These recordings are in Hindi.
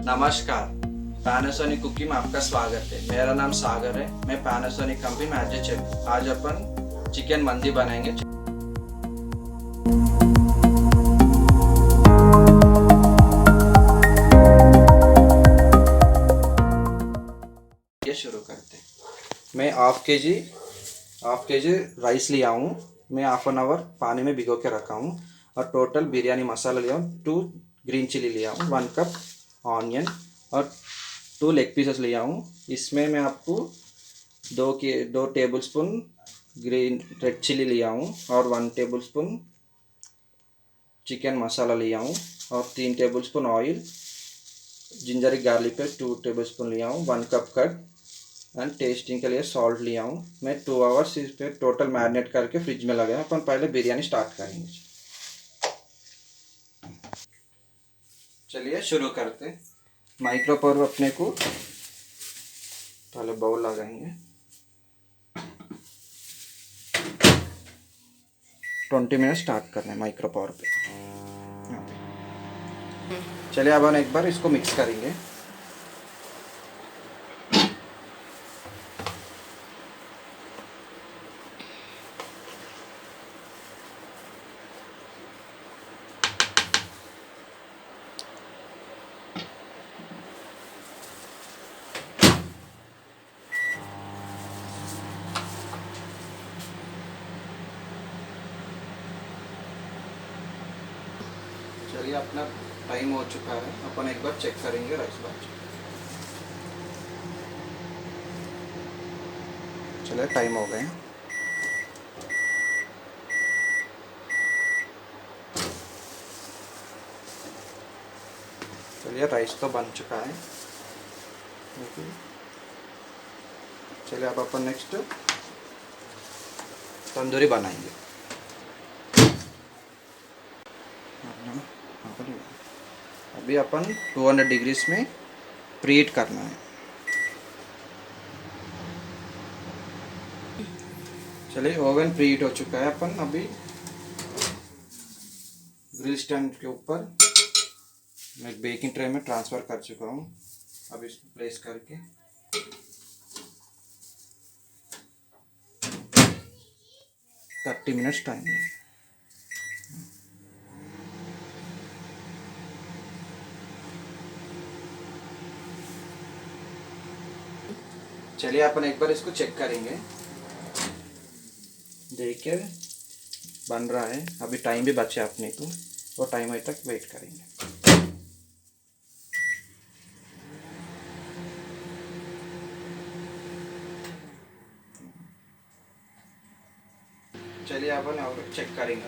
नमस्कार, पैनासोनिक कुकिंग में आपका स्वागत है। मेरा नाम सागर है। मैं पैनासोनिक कंपनी में एज ए शेफ। आज अपन चिकन मंदी बनाएंगे। ये शुरू करते हैं। मैं हाफ के जी राइस लिया हूँ। मैं हाफ एन आवर पानी में भिगो के रखा हूँ। और टोटल बिरयानी मसाला लिया हूँ। 2 ग्रीन चिली लिया हूँ, 1 कप ऑनियन और 2 लेग पीसेस लिया हूँ। इसमें मैं आपको 2 tablespoon green red chilli लिया हूँ और 1 टेबल स्पून चिकन मसाला लिया हूँ और 3 table spoon oil, ginger garlic paste 2 table spoon लिया हूँ, 1 कप कर्ड एंड टेस्टिंग के लिए सॉल्ट लिया हूँ। मैं 2 आवर्स इस पर टोटल मैरिनेट करके फ्रिज में लगाया। अपन पहले बिरयानी स्टार्ट करेंगे। चलिए शुरू करते। माइक्रोवेव अपने को पहले बाउल लगाएंगे। 20 मिनट स्टार्ट करना है माइक्रोवेव पे। चलिए अब हम एक बार इसको मिक्स करेंगे। चलिए अपना टाइम हो चुका है। अपन एक बार चेक करेंगे राइस बात। चलिए टाइम हो गए। चलिए राइस तो बन चुका है। चलिए अब अपन नेक्स्ट तंदूरी बनाएंगे। अभी अपन 200 डिग्रीज में प्रीहीट करना है। चलिए ओवन प्रीहीट हो चुका है। अपन अभी ग्रिल स्टैंड के ऊपर मैं एक बेकिंग ट्रे में ट्रांसफ़र कर चुका हूँ। अब इसको प्लेस करके 30 मिनट्स टाइम है। चलिए अपन एक बार इसको चेक करेंगे। देखिए बन रहा है। अभी टाइम भी बचा अपने को, वो टाइम आने तक वेट करेंगे। चलिए अपन और चेक करेंगे।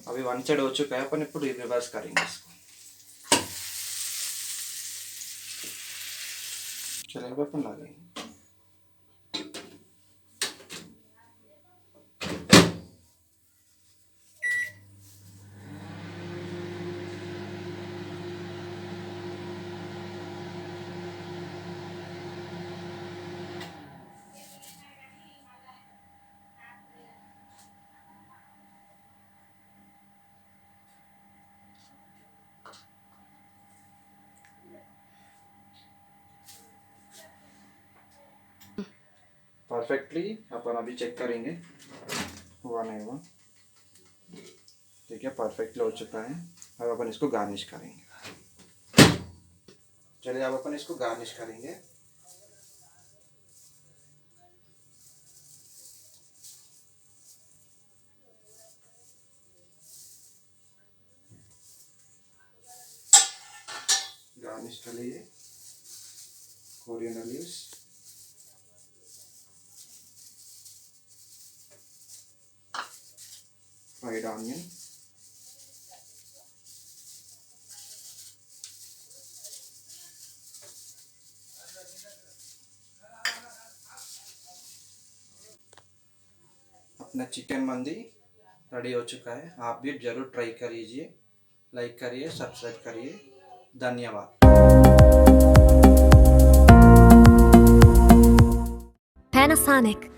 अभी 1 साइड हो चुका है। अपन इप्पुडु रिवर्स करेंगे इसको। चलिए अब अपन लगाएंगे। परफेक्टली अपन अभी चेक करेंगे हुआ नहीं हुआ। ठीक है, परफेक्टली हो चुका है। अब अपन इसको गार्निश करेंगे। चलिए अब अपन इसको गार्निश करेंगे। गार्निश के लिए कोरिएंडर लीव्स, फ्राइड ऑनियन, अपना चिकन मंदी रेडी हो चुका है। आप भी ज़रूर ट्राई करिए। लाइक करिए, सब्सक्राइब करिए। धन्यवाद। Panasonic